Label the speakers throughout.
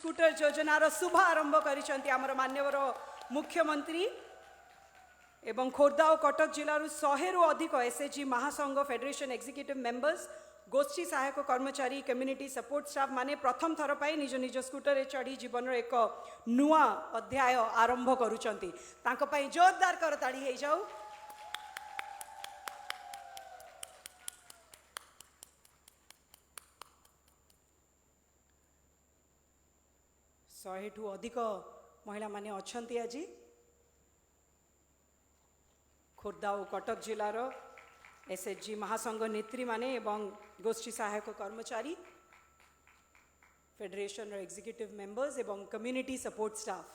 Speaker 1: Scooter योजनार शुभ आरंभ करिसेंती आमर मान्यवर मुख्यमंत्री एवं खोर्धा और कटक जिलूर 100 रु अधिक एसएचजी महासंघ फेडरेशन एग्जीक्यूटिव मेंबर्स गोष्ठी सहायक कर्मचारी कम्युनिटी सपोर्ट स्टाफ माने प्रथम थर पाई निज निज स्कूटर चढ़ी जीवन एक नुआ अध्याय आरंभ करुचंती तांको पाई जोरदार करताड़ी हो जाऊ। शहेठू अधिक महिला माने अछंती आज खोर्धा और कटक जिलार एसएचजी महासंघ नेत्री माने एवं गोष्ठी सहायक कर्मचारी फेडरेशन एग्जीक्यूटिव मेंबर्स एवं कम्युनिटी सपोर्ट स्टाफ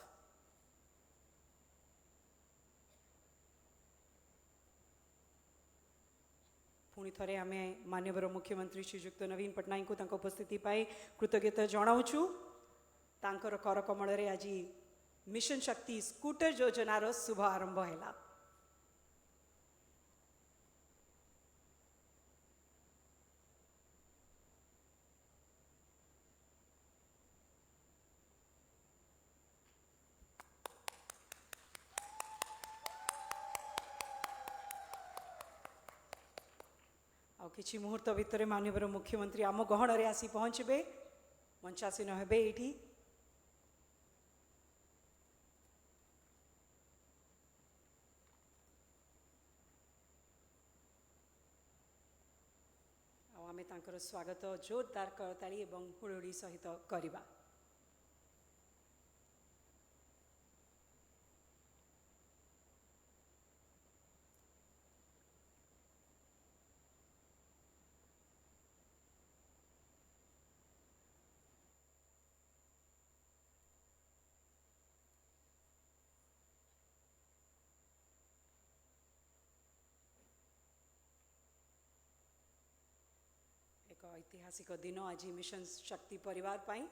Speaker 1: पुणी थरे आमे माननीय मुख्यमंत्री श्रीयुक्त नवीन पट्टनायक को उपस्थिति पाई कृतज्ञता जनाऊँ। तांकर कर कमल रे आज मिशन शक्ति स्कूटर योजनार शुभ आरंभ है। किछि मुहूर्त भितर माननीय मुख्यमंत्री आम गहन रे आसी पहुँचे मंचासीन हेबे एठी आमे तांकर स्वागत जोरदार करताली एवं हुड़हुड़ी सहित करिबा। एक ऐतिहासिक दिन आज मिशन शक्ति परिवार पाई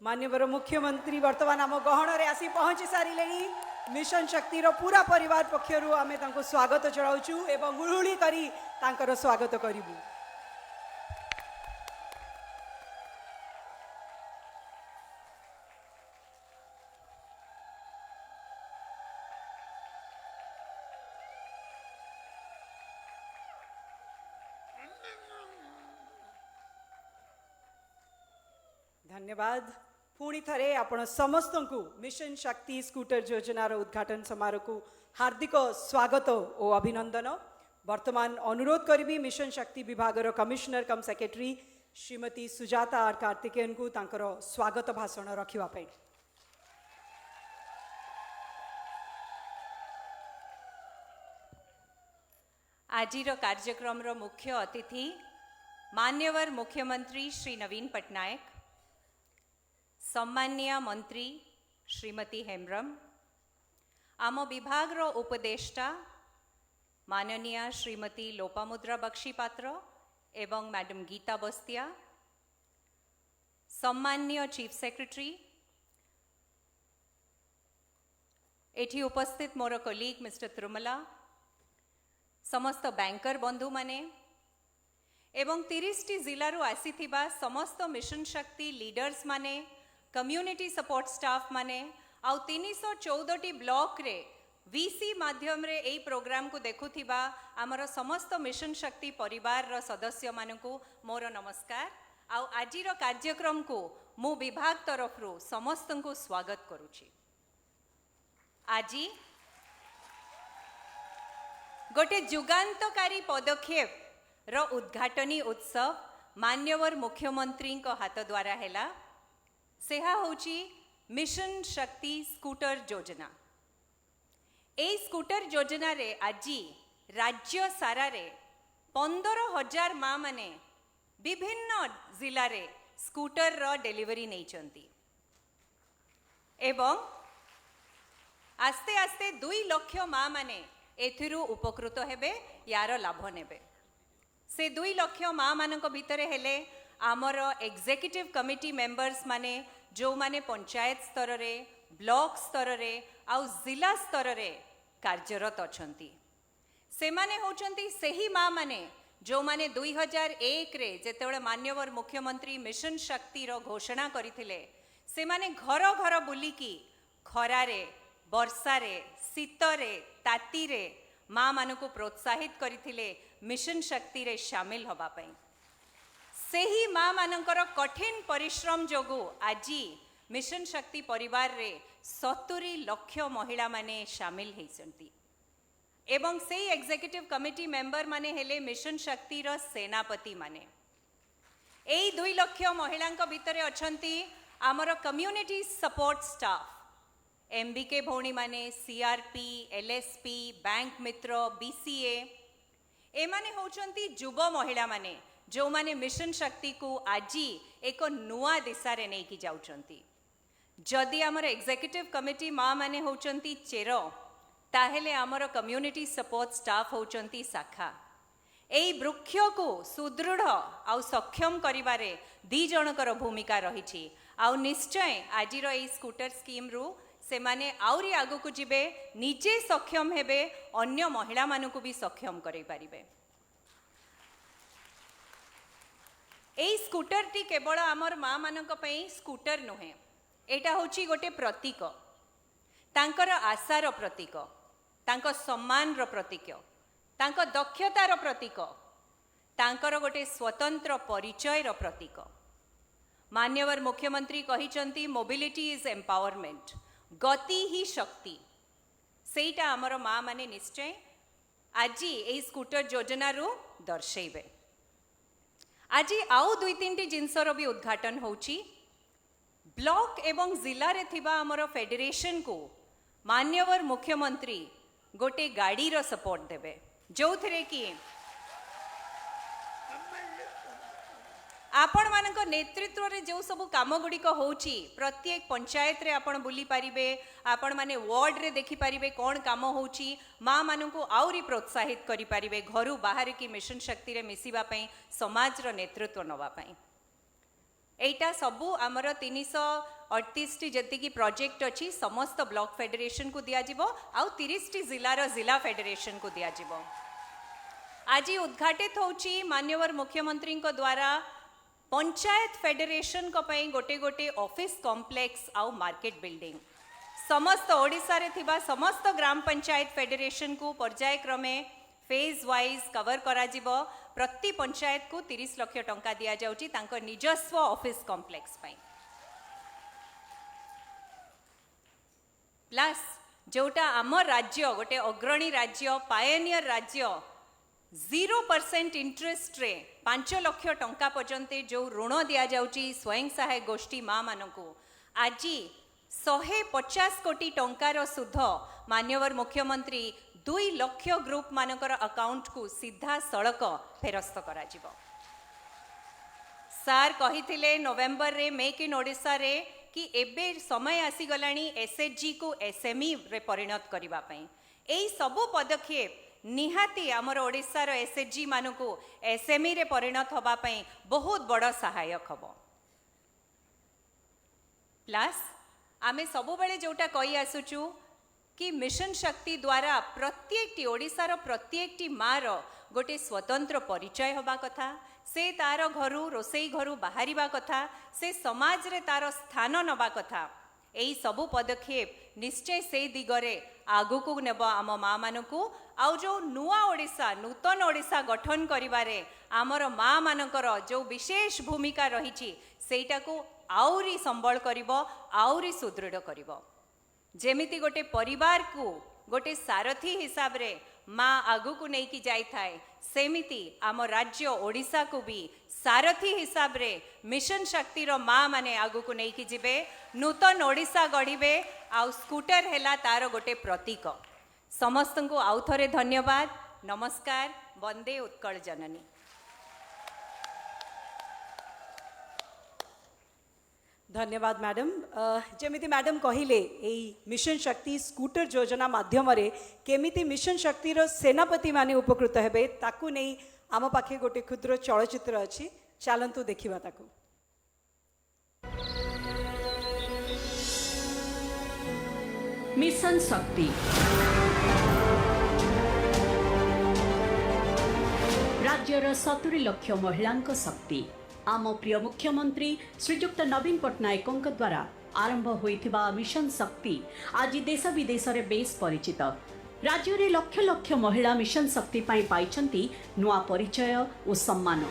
Speaker 1: माननीय मुख्यमंत्री वर्तमान आम गहन रे आसी पहुँची सारे मिशन शक्ति रो पूरा परिवार पक्षरु आमे तांको स्वागत जणाउछु एवं हुड़हुड़ी करी तांकर स्वागत करिबु। धन्यवाद। पुणी थरे आपण समस्त को मिशन शक्ति स्कूटर योजनार उद्घाटन समारोह को हार्दिक स्वागत और अभिनंदन। वर्तमान अनुरोध करी मिशन शक्ति विभाग commissioner cum secretary Shrimati Sujata R Karthikeyan को तांकर स्वागत भाषण रखिबा।
Speaker 2: आजिर कार्यक्रम मुख्य अतिथि मान्यवर मुख्यमंत्री श्री नवीन पट्टनायक, सम्मान्य मंत्री श्रीमती हेम्ब्रम, आम विभाग रो उपदेष्टा माननीय श्रीमती लोपामुद्रा बक्षीपात्र एवं madam Gita Bastia, सम्मान्य chief secretary, एठी उपस्थित मोर कलीग मिस्टर तिरुमला, समस्त बैंकर बंधु माने एवं 30 जिलू आसीथिबा समस्त मिशन शक्ति लीडर्स माने, कम्युनिटी सपोर्ट स्टाफ माने आउ 314 ब्लॉक रे वीसी माध्यम रे एई प्रोग्राम को देखुथिबा आमर समस्त मिशन शक्ति परिवार रो सदस्य मानकु मोर नमस्कार। आउ आजिर कार्यक्रम को मु विभाग तरफरु समस्त को स्वागत करुछि। आज गोटे जुगान्तकारी पदक्षेप रो उद्घाटनी उत्सव मान्यवर मुख्यमंत्री को हाथ द्वारा हैला। सेहा होची मिशन शक्ति स्कूटर योजना। ए स्कूटर योजना रे आजी राज्य सारा रे 15,000 माँ माने विभिन्न जिला रे स्कूटर रो डेलीवरी नहीं चंती एवं आस्ते आस्ते 2 लाख माँ माने एथिरु उपकृत हेबे यार लाभ नेबे। से 2 लाख माँ मानक भितरे हेले आमर एग्जीक्यूटिव कमिटी मेंबर्स माने जो माने पंचायत स्तर रे ब्लॉक स्तर रे आउ जिला स्तर रे कार्यरत अछंती। से माने होचंती सेही माँ माने जो माने 2001 रे जेतेबेले मान्यवर मुख्यमंत्री मिशन शक्ति रो घोषणा करिथिले से माने घर घर बुलिकी खरारे वर्षारे शीतरे तातीरे माँ मानकु प्रोत्साहित करिथिले मिशन शक्ति रे शामिल होबा पई। सेही माँ मानकर कठिन परिश्रम जोगु आजी मिशन शक्ति परिवार रे 70 लाख महिला माने शामिल हेसंती एवं से एग्जीक्यूटिव कमिटी मेंबर माने हेले मिशन शक्ति रो सेनापति माने। एई 2 लाख महिलांक भितरे अछंती आमर कम्युनिटी सपोर्ट स्टाफ एमबीके भौणी माने सीआरपी एलएसपी बैंक मित्र बीसीए एमाने होचंती युव महिला माने जो माने मिशन शक्ति को आजी एक नुआ दिशा रे नै कि जाउचंती। जदि आमर एग्जीक्यूटिव कमिटी माँ माने होचंती चेर ताहेले आमर कम्युनिटी सपोर्ट स्टाफ होचंती शाखा। एई वृक्ष को सुदृढ़ आउ सक्षम करिबारे 2 जनकर भूमिका रहिछि आउ निश्चय आजिर एई स्कूटर स्कीम रु से माने आउरी आगु को जिबे निजे सक्षम हेबे अन्य महिला मानकु भी सक्षम करै पारिबे। एई स्कूटर टी केवल आमर माँ मानक पई स्कूटर नुहे एटा होची गोटे प्रतीक तांकर आशार प्रतीक तांको सम्मान रो प्रतीक तांको दक्षतार प्रतीक तांकर गोटे स्वतंत्र परिचय रो प्रतीक। मान्यवर मुख्यमंत्री कहिचंती मोबिलिटी इज एम्पावरमेंट गति ही शक्ति सेटा आमर माँ माने निश्चय आज ए स्कूटर योजना रू दर्शेबे। आज आउ 2-3 जिनसर भी उद्घाटन होची। ब्लॉक एवं जिला रे थिबा आमर फेडरेशन को मान्यवर मुख्यमंत्री गोटे गाड़ी रो सपोर्ट देबे जो थरे कि आपण मानक नेतृत्व रे जो सब काम गुडी को होची प्रत्येक पंचायत रे आपण बुली पारिबे आपण माने वार्ड रे देखि पारिबे कोन काम होची माँ मानकु आउरी प्रोत्साहित करि पारिबे घरु बाहर की मिशन शक्ति रे मिसिबा पई समाज रो नेतृत्व नवा पई। एटा सबु आमर 338 टी जति की प्रोजेक्ट अछि समस्त ब्लॉक फेडरेशन को दिया जिवो आउ 30 टी जिला रो जिला फेडरेशन को दिया जिवो। आज उद्घाटित होची मान्यवर मुख्यमंत्री को द्वारा पंचायत फेडरेशन को पई गोटे गोटे ऑफिस कॉम्प्लेक्स आउ मार्केट बिल्डिंग समस्त ओडिसा रे थिबा समस्त ग्राम पंचायत फेडरेशन को पर्याय क्रमे फेज वाइज कवर करा जिवो। प्रति पंचायत को 30 लाख टंका दिया जाउची तांको निजस्व ऑफिस कॉम्प्लेक्स पई। प्लस जोटा आम राज्य गोटे अग्रणी राज्य पायनियर राज्य 0% इंटरेस्ट रे 5 लाख टंका पर्यंत जो ऋण दिया जाउची स्वयं सहायक गोष्ठी माँ मानकु आज 150 कोटी टंकार सुध मान्यवर मुख्यमंत्री 2 लाख ग्रुप मानकर अकाउंट को सीधा सड़क फेरस्त करा जिवो। सार कहिथिले नवेम्बर रे मेक इन ओडिशा रे कि एबे समय आसी गलानी एसएचजी को एसएमई रे परिणत करिबा पई। एई सबु पदक्षेप निहाती आमर ओडिशा रो एसएचजी मानकु एसएमई रे परिणत होबा पई बहुत बड़ सहायक हबो। प्लस आमे सबु बेले जोटा कहि आसुचु कि मिशन शक्ति द्वारा प्रत्येक टी ओडिशार प्रत्येक टी माँ रो गोटे स्वतंत्र परिचय होबा कथा से तार घरु रोसई घरु बाहरिबा कथा से समाज रे तार स्थान नबा कथा। एई सबु पदक्षेप निश्चय से दिगरे आगु को नेब आम माँ मानकु आउ जो नुआ ओडिशा नूतन ओडिशा गठन करिबारे आमर माँ मानकर जो विशेष भूमिका रहिछि सेटा को आउरी संबल करिबो आउरी सुदृढ़ करिबो जेमिति गोटे परिवार को गोटे सारथी हिसाब रे माँ आगु को नहीं की जाई थाए सेमिति आम राज्य ओडिशा को भी सारथी हिसाब रे मिशन शक्ति रो माँ माने आगु को नहीं की जिबे नूतन ओडिशा गढ़िबे आउ स्कूटर हेला तार गोटे प्रतीक समस्त को आउ थरे धन्यवाद नमस्कार वंदे उत्कल जननी।
Speaker 1: धन्यवाद मैडम जमिति मैडम कहिले एई मिशन शक्ति स्कूटर योजना माध्यम केमिति मिशन शक्ति रो सेनापति माने उपकृत हेबे ताकू नहीं आम पाखे गोटे क्षुद्र चलचित्र अछि चलंतु देखिबा ताकू।
Speaker 3: मिशन शक्ति राज्यर 70 लाख महिलांक शक्ति आम प्रिय मुख्यमंत्री श्रीजुक्त नवीन पट्टनायक द्वारा आरंभ होइथिबा मिशन शक्ति आज देश विदेश में बेस परिचित राज्य रे लक्ष लक्ष महिला मिशन शक्ति पाई पाइछंती नुआ परिचय और सम्मान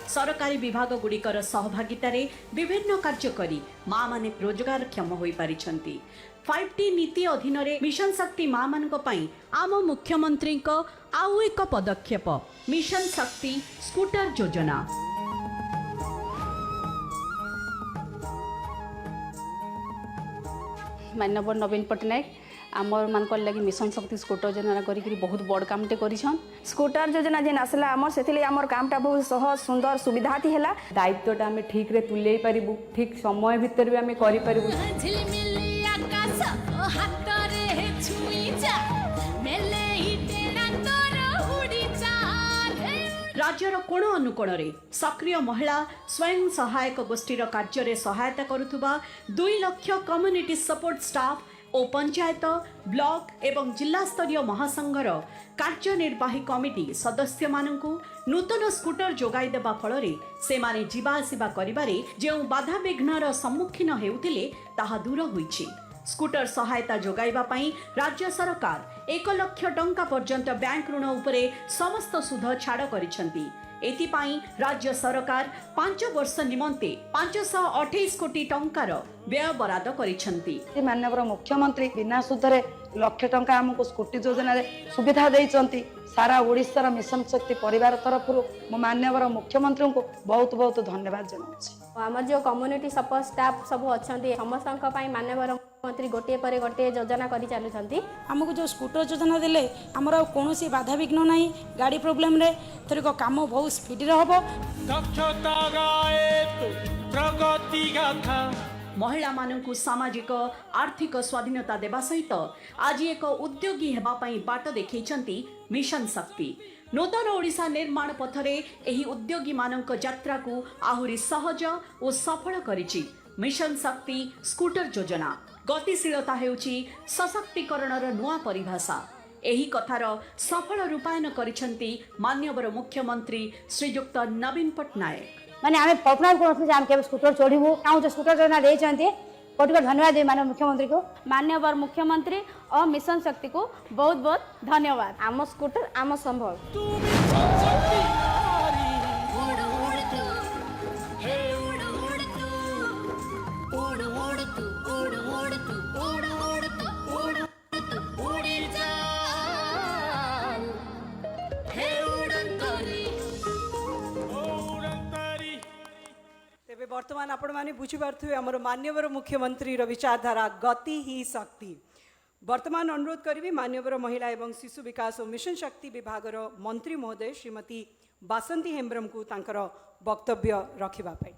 Speaker 3: सरकारी विभाग गुड़िकर सहभागितारे विभिन्न कार्य करी माँ माने रोजगारक्षम होई पारिछंती 5T नीति अधीन रे मिशन शक्ति माँ मानक पई आम मुख्यमंत्री को आउ एक पदक्षेप मिशन शक्ति स्कूटर योजना।
Speaker 4: माननीय नवीन पट्टनायक आमर मान लगी मिशन शक्ति स्कूटर योजना करी बहुत बड़ कामटे करिछन
Speaker 5: स्कूटर योजना जेन आसला आमर सेथिले आमर कामटा बहुत सहज सुंदर सुविधा थी हैला
Speaker 6: दायित्वटा आमे ठीक रे तुलै परिबु ठीक समय भितर भी आमे करि परिबु।
Speaker 3: राज्यर कोण अनुकोण रे सक्रिय महिला स्वयं सहायक गोष्ठीर कार्य सहायता करुथुबा 2 लाख कम्युनिटी सपोर्ट स्टाफ ओ पंचायत ब्लॉक एवं जिला स्तरीय महासंघर कार्यनिर्वाही कमिटी सदस्य मानकु नूतन स्कूटर जोगाई देबा फलरे से माने जीवा आसिबा करिबारे जेउ बाधा विघ्नर सम्मुखीन हेउतिले ताहा दूर होईछि। स्कूटर सहायता जोगाइबा पई राज्य सरकार 1 लाख टंका पर्यंत बैंक ऋण उपरे समस्त सुध छाड़ करिसंती। एथिपाई राज्य सरकार 5 वर्ष निमंते 528 कोटी टंकार व्यय बराद करिसंती।
Speaker 5: माननीय मुख्यमंत्री बिना सुधरे लक्ष टंका आमको स्कूटी योजना रे सुविधा देइचंती सारा ओडिशा मिशन शक्ति परिवार तरफ मो माननीय मुख्यमंत्री को बहुत बहुत धन्यवाद जनाउछि।
Speaker 7: आम जो कम्युनिटी सपोर्ट स्टाफ सब अच्छा समस्त माननीय मुख्यमंत्री गोटे पर गोटे योजना कर चलुँच
Speaker 8: आमको जो स्कूटर योजना देले आमर कौन बाधा विघ्न ना गाड़ी प्रोब्लेम रे थोड़क काम बहुत स्पीड हम
Speaker 3: महिला मानकु सामाजिक आर्थिक स्वाधीनता देवा सहित आज एक उद्योगी हेबा पई बाट देखैछंती मिशन शक्ति। नूतन ओडिशा निर्माण पथरे एही उद्योगी मानक यात्रा को आहुरी सहज और सफल करिछि मिशन शक्ति स्कूटर योजना। गतिशीलता हेउछि सशक्तिकरणर नुआ परिभाषा। एही कथार सफल रूपायन करिछंती माननीय मुख्यमंत्री श्रीजुक्त नवीन पट्टनायक।
Speaker 5: माने आमे कल्पना करथि जाम के स्कूटर चढ़िबु काउ जे स्कूटर योजना देइचंती कोटि धन्यवाद दे माननीय मुख्यमंत्री को।
Speaker 7: माननीय मुख्यमंत्री और मिशन शक्ति को बहुत बहुत धन्यवाद। आम स्कूटर आम संभल
Speaker 1: वर्तमान आपण माने बुझी पार्थुवे हमर माननीय मुख्यमंत्री विचारधारा गति ही शक्ति। वर्तमान अनुरोध करी माननीय महिला एवं शिशु विकास और मिशन शक्ति विभाग मंत्री महोदय श्रीमती बासंती हेम्ब्रम को तांकर वक्तव्य रखिबा पाई।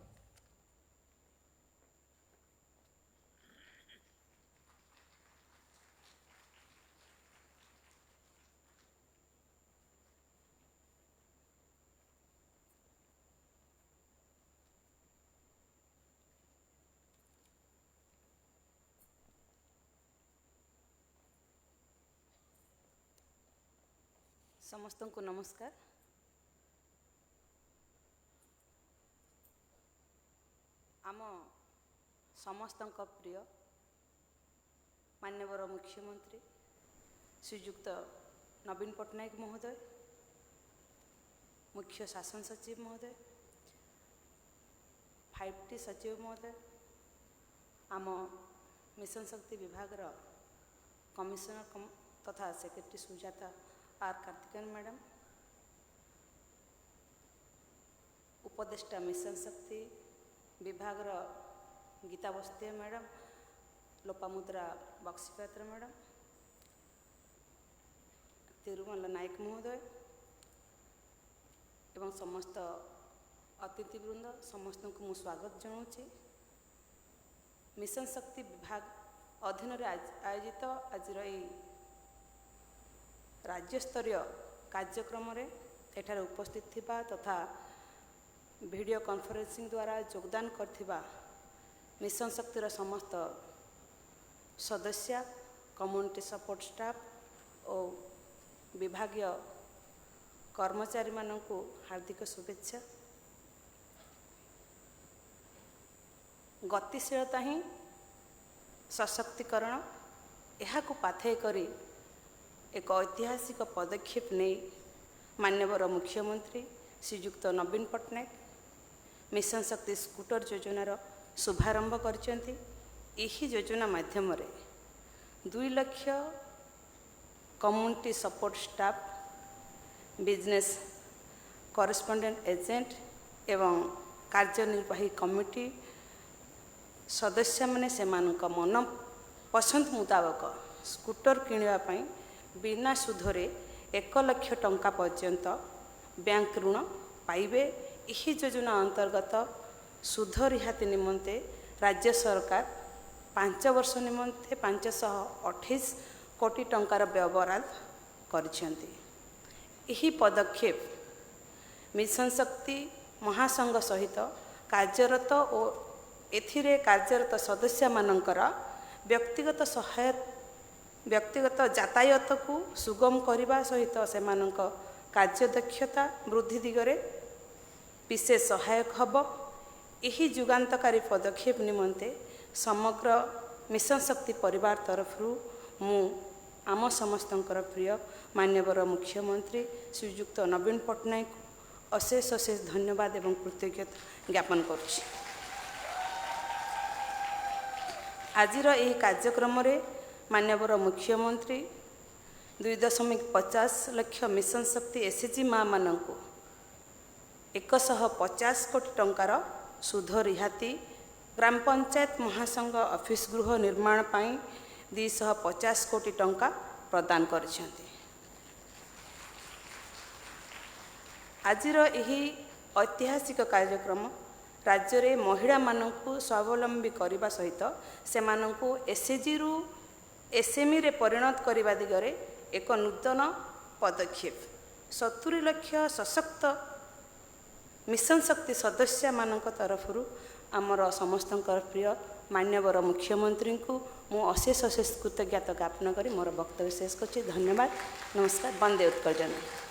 Speaker 4: समस्त को नमस्कार। आम समस्त प्रिय माननीय मुख्यमंत्री श्रीजुक्त नवीन पट्टनायक महोदय, मुख्य शासन सचिव महोदय,
Speaker 9: 5T सचिव महोदय, आम मिशन शक्ति विभाग कमिशनर तथा secretary Sujata R Karthikeyan madam, उपदेष्टा मिशन शक्ति विभाग गीता बस्तिया मैडम, लोपामुद्रा बक्सीपात्र मैडम, तिरुमला नायक महोदय एवं समस्त अतिथिवृंद समस्त को मु स्वागत जनाऊँगी। मिशन शक्ति विभाग अधीन आयोजित आज राज्य स्तरीय कार्यक्रम एठार उपस्थित थिबा तथा वीडियो कॉन्फ्रेंसिंग द्वारा योगदान करथिबा मिशन शक्तिर समस्त सदस्य, कम्युनिटी सपोर्ट स्टाफ और विभागीय कर्मचारी माननकु हार्दिक शुभेच्छा। गतिशीलता ही सशक्तिकरण यहाकु पाथेय करी एक ऐतिहासिक पदक्षेप नहीं माननीय मुख्यमंत्री श्रीयुक्त नवीन पट्टनायक मिशन शक्ति स्कूटर योजनार शुभारंभ करछन्ति। एही योजना माध्यम 2 lakh community support staff, business correspondent agent एवं कार्यनिर्वाही कमिटी सदस्य माने सेमानक मन पसंद मुताबक स्कूटर किणवाई बिना सुधरे 1 लाख टंका पर्यंत बैंक ऋण पाइबे। यही योजना अंतर्गत सुध रिहाती निमंते राज्य सरकार 5 वर्ष निमंते 528 कोटी टंकार व्यवहार करिसेंती। यही पदक्षेप मिशन शक्ति महासंघ सहित कार्यरत और एथिरे कार्यरत सदस्य मानकर व्यक्तिगत यातायात को सुगम करने सहित सेमानक कार्यदक्षता वृद्धि दिगरे विशेष सहायक हब। यही युगांतकारी पदक्षेप निमंते समग्र मिशन शक्ति परिवार तरफ मु आम समस्तंकर प्रिय माननीय मुख्यमंत्री श्रीयुक्त नवीन पट्टनायक अशेष अशेष धन्यवाद एवं कृतज्ञता ज्ञापन करुछि। आजिर यही कार्यक्रम माननीय मुख्यमंत्री 2.50 लाख मिशन शक्ति एसएचजी माँ मानक 150 कोटी टंकार सुध रिहाती, ग्राम पंचायत महासंघ ऑफिस गृह निर्माण पाई 250 कोटी टंका प्रदान करिसेंती। आजिर यही ऐतिहासिक कार्यक्रम राज्य रे महिला मानकु स्वावलंबी करने सहित से एसएचजी रु एसएमई रे परिणत करने दिगरे एक नूतन पदक्षेप 70 लाख सशक्त मिशन शक्ति सदस्य मानक तरफरु आमर समस्त प्रिय माननीय मुख्यमंत्री को मु अशेष अशेष कृतज्ञता ज्ञापन करी मोर वक्तव्य शेष करछि। धन्यवाद, नमस्कार, वंदे उत्कल जननी।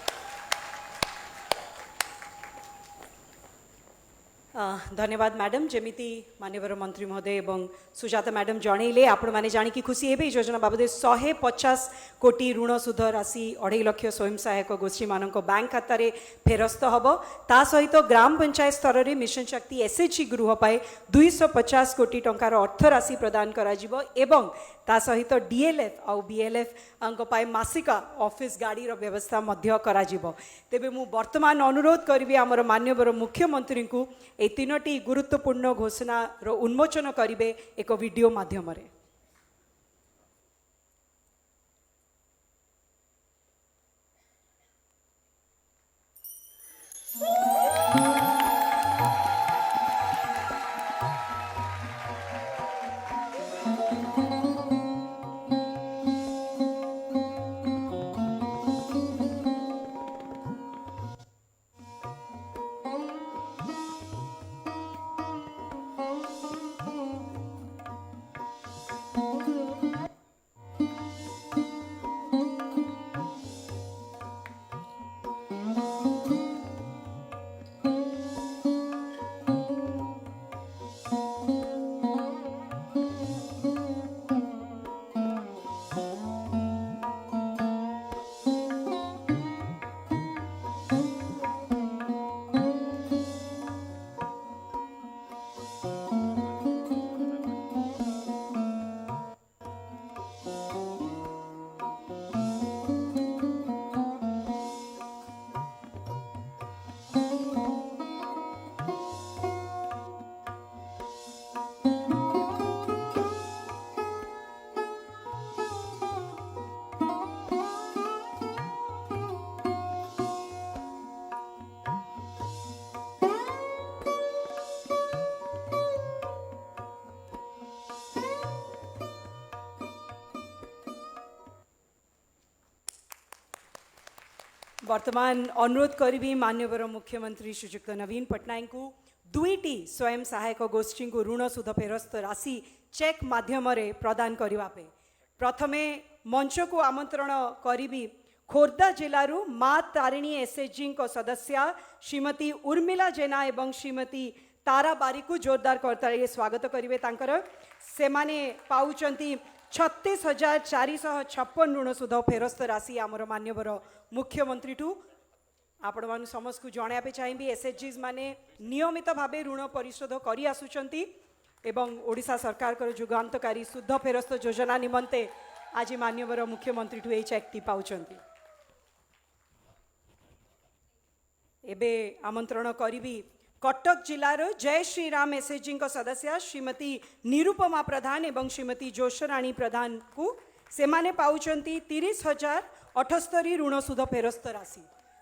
Speaker 1: धन्यवाद मैडम। जमीती माननीय मंत्री महोदय एवं सुजाता मैडम जनइले आपण माने जानिकी खुशी हेबे योजना बाबद 150 कोटी ऋण सुध राशि 2.5 लाख स्वयं सहायक गोष्ठी मानक बैंक खाता रे फेरस्त हबो। ता सहित ग्राम पंचायत स्तर रे मिशन शक्ति एसएचजी गृह पाए 250 कोटी टंकार अर्थ राशि प्रदान करा जिवो एवं ता सहित डीएलएफ आउ बीएलएफ अंक पाए मासिका ऑफिस गाड़ी रो व्यवस्था मध्य करा जिवो। तेबे मु वर्तमान अनुरोध करिवि हमर माननीय मुख्यमंत्री को ए 3टी गुरुत्वपूर्ण घोषणा रो उन्मोचन करिवे एक वीडियो माध्यम रे। वर्तमान अनुरोध करी मान्यवर मुख्यमंत्री श्रीजुक्त नवीन पट्टनायक को दुईटी स्वयं सहायक गोष्ठी को ऋण सुध फेरस्त राशि चेक माध्यम प्रदान करने प्रथमे मंच को आमंत्रण करी खोर्धा जिलूर माँ तारिणी एसएचजी सदस्या श्रीमती उर्मिला जेना एवं श्रीमती तारा बारी को जोरदार करताली स्वागत करेंगे। से माने पाउचंती 36,456 ऋण सुध फेरस्त राशि आमर मान्यवर मुख्यमंत्री ठू आपण मान समस्त को जणाया चाहिए। एसएचजी माने नियमित भावे ऋण परिशोध करी आसुचंती एवं ओडिशा सरकार कर जुगांतकारी शुद्ध फेरस्त योजना निमंते आज मान्यवर मुख्यमंत्री ठू चेकटी पाउचंती। एबे आमंत्रण करी कटक जिलार जय श्रीराम एसएचजी सदस्या श्रीमती निरुपमा प्रधान एवं श्रीमती जोशराणी प्रधान को सेमाने पाउचंती 30,078 ऋण सुध फेरस्त राशि।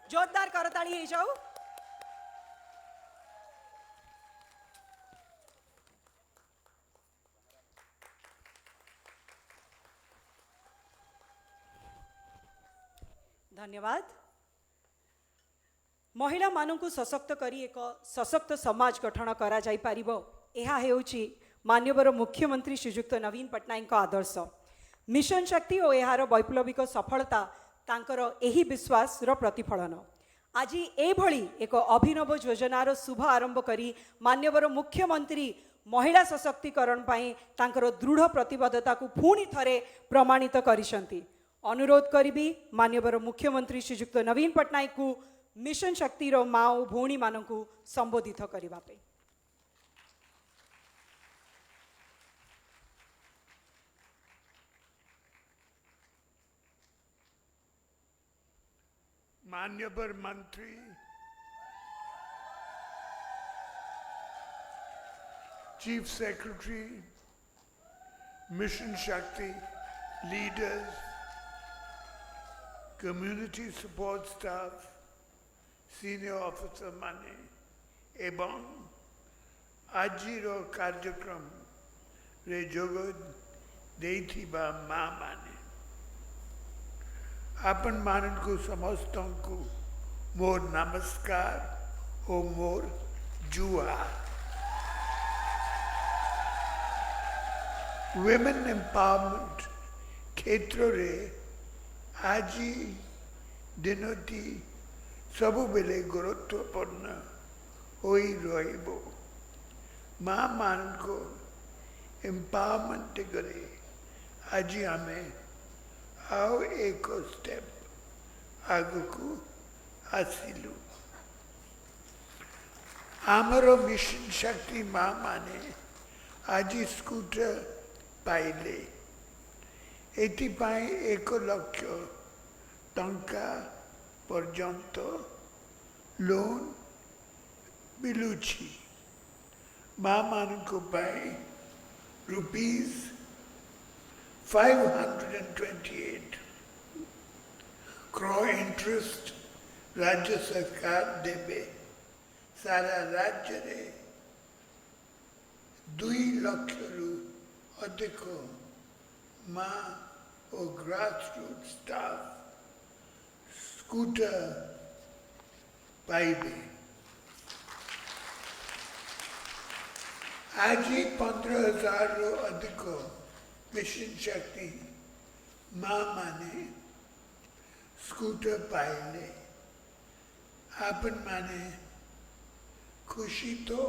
Speaker 1: जोरदार करताली हो जाऊ। धन्यवाद। महिला मानू सशक्त करी एक सशक्त समाज गठन करा जाई पारिबो एहा हेउची मान्यवर मुख्यमंत्री श्रीजुक्त नवीन पट्टनायक आदर्श। मिशन शक्ति और यार वैप्लविक सफलता तांकर एही विश्वास रो प्रतिफलन। आज एभली एक अभिनव योजनार शुभ आरंभ करी मान्यवर मुख्यमंत्री महिला सशक्तिकरण पाई तांकर दृढ़ प्रतिबद्धता को पुणी थरे प्रमाणित करिसंती। अनुरोध करी मान्यवर मुख्यमंत्री श्रीजुक्त नवीन पट्टनायक को मिशन शक्ति रो माँ और भौणी मानू संबोधित करने।
Speaker 10: मान्यवर मंत्री, चीफ सेक्रेटरी, मिशन शक्ति leaders, community support staff, senior officer माने एवं आजिर कार्यक्रम रे जोग देथिबा माँ माने आपन मानन को समस्त को मोर नमस्कार और मोर जुहार। वुमेन एम्पावरमेंट क्षेत्र रे आज दिनोटी सबु बेले गुरुत्वपूर्ण होई रहिबो। माँ मान को एम्पावरमेंट करे आज हमें आओ एक स्टेप आगु को आसिलु। आमर मिशन शक्ति माँ माने आज स्कूटर पाइले एथिपाई 1 लाख टंका पर्यंत लोन मिलुची। माँ मान को पाई ₹528 crore इंटरेस्ट राज्य सरकार देवे। सारा राज्य रे 2 लाख रु अधिक माँ और ग्रासरूट स्टाफ स्कूटर पाइबे। आज 15,000 रु अधिक मिशन शक्ति माँ माने स्कूटर पाइले। आपन माने खुशी तो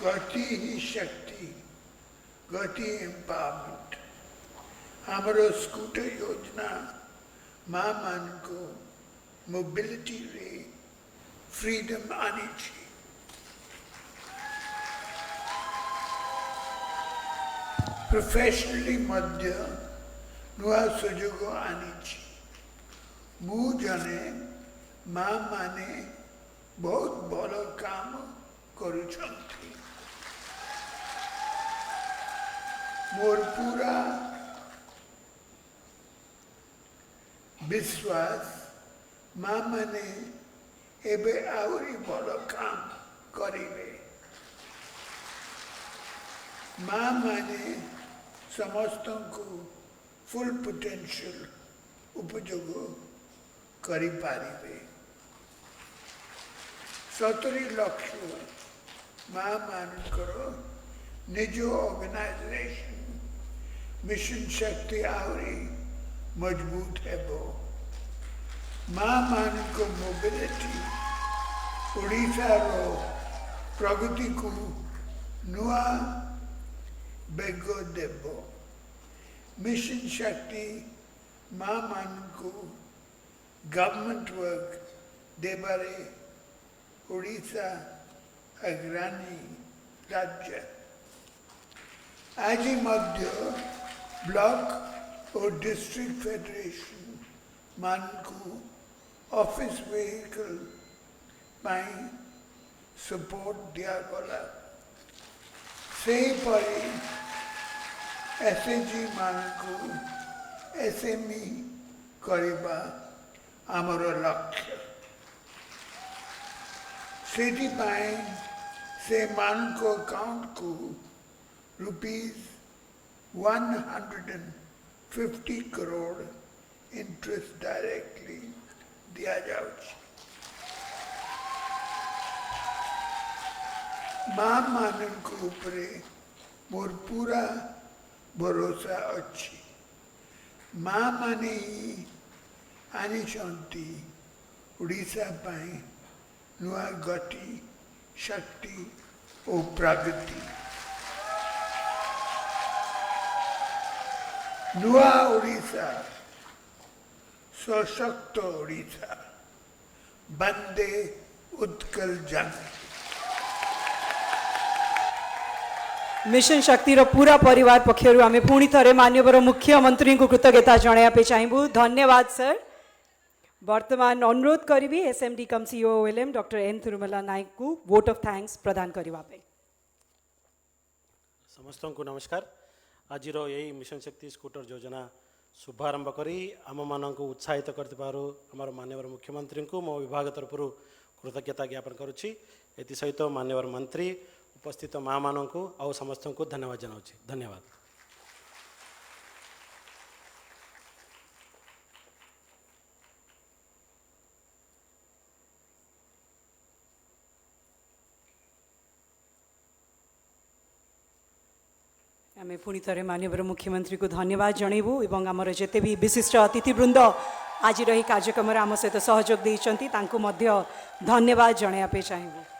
Speaker 10: गति ही शक्ति, गति एम्पावरमेंट। हमारो स्कूटर योजना माँ मान को मोबिलिटी रे फ्रीडम आनी चाहिए। प्रोफेशनली मध्य नुआ सुजोग आनी चाहिए। मु जने माँ माने बहुत बड़ काम करुछंती। मोर पूरा विश्वास माँ माने एबे आउरी बड़ काम करिवे। माँ माने समस्त को फुल पोटेंशियल उपयोग करि पारिबे 70 लाख माँ मानकर निज ऑर्गेनाइजेशन मिशन शक्ति आहरी मजबूत हेबो माँ मानक मोबिलिटी ओडिशा रो प्रगति को नुआ बेग देबो मिशन शक्ति माँ मानक गवर्नमेंट वर्क देबारे ओडिशा अग्रणी राज्य आज मध्य ब्लॉक और डिस्ट्रिक्ट फेडरेशन मानकु ऑफिस व्हीकल पाई सपोर्ट दिया गला से परी एसएजी मानकु एसएमई करिबा आमर लक्ष्य सेठी पाई से मानक अकाउंट को ₹150 crore इंटरेस्ट डायरेक्टली दिया जाउछि माँ मानक उपरे मोर पूरा भरोसा अच्छी माँ माने ही आनी उड़ीसा पाई नुआ गति शक्ति और प्रगति नुआ उड़ीसा सशक्त उड़ीसा बंदे उत्कल जन
Speaker 1: मिशन शक्तिर पूरा परिवार पक्षर आम पुणी थे माननीय मुख्यमंत्री को कृतज्ञता जनाया चाहबू धन्यवाद सर वर्तमान अनुरोध करी SMD cum CO OLM doctor N Tirumala Nayak को वोट ऑफ थैंक्स प्रदान करने
Speaker 11: समस्त को नमस्कार आज यही मिशन शक्ति स्कूटर योजना शुभारंभ करी आम मान उत्साहित कर माननीय मुख्यमंत्री को मो विभाग तरफ कृतज्ञता ज्ञापन करुच्ची एति सहित माननीय मंत्री उपस्थित माँ मान को आउ समस्त को धन्यवाद जनाऊँ धन्यवाद।
Speaker 1: आम पुणी थे माननीय मुख्यमंत्री को धन्यवाद जनइबू एवं आमर जिते भी विशिष्ट अतिथिवृंद आज कार्यक्रम आम सहित सहयोग देइचंती तांको मध्य धन्यवाद जनाया चाहबू।